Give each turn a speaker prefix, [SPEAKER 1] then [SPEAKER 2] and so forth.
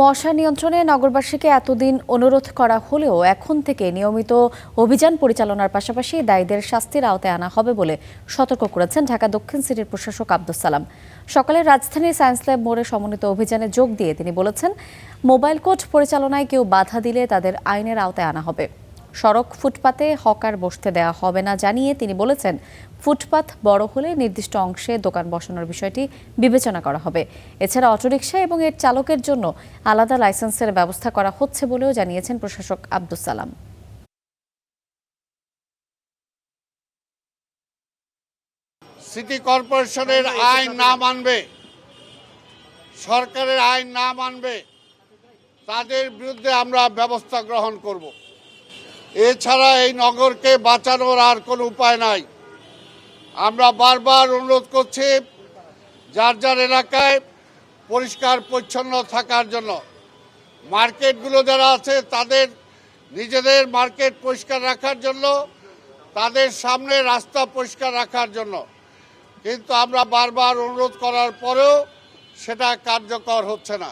[SPEAKER 1] মশা নিয়ন্ত্রণে নগরবাসীকে এতদিন অনুরোধ করা হলেও এখন থেকে নিয়মিত অভিযান পরিচালনার পাশাপাশি দায়ীদের শাস্তির আওতায় আনা হবে বলে সতর্ক করেছেন ঢাকা দক্ষিণ সিটির প্রশাসক আব্দুস সালাম। সকালে রাজধানীর সায়েন্স ল্যাব মোড়ে সমন্বিত অভিযানে যোগ দিয়ে তিনি বলেছেন, মোবাইল কোর্ট পরিচালনায় কেউ বাধা দিলে তাদের আইনের আওতায় আনা হবে। সড়ক ফুটপাতে হকার বসতে দেওয়া হবে না জানিয়ে তিনি বলেছেন, ফুটপাত বড় হলে নির্দিষ্ট অংশে দোকান বসানোর বিষয়টি বিবেচনা করা হবে। এছাড়া অটোরিকশা এবং এর চালকের জন্য আলাদা লাইসেন্সের ব্যবস্থা করা হচ্ছে বলেও জানিয়েছেন প্রশাসক আব্দুস সালাম।
[SPEAKER 2] সিটি কর্পোরেশনের আইন না মানবে, সরকারের আইন না মানবে, তাদের বিরুদ্ধে আমরা ব্যবস্থা গ্রহণ করব। এছাড়া এই নগরকে বাঁচানোর আর কোনো উপায় নাই। আমরা বারবার অনুরোধ করছি যার যার এলাকায় পরিষ্কার পরিচ্ছন্ন থাকার জন্য। মার্কেটগুলো যারা আছে তাদের নিজেদের মার্কেট পরিষ্কার রাখার জন্য, তাদের সামনে রাস্তা পরিষ্কার রাখার জন্য। কিন্তু আমরা বারবার অনুরোধ করার পরেও সেটা কার্যকর হচ্ছে না।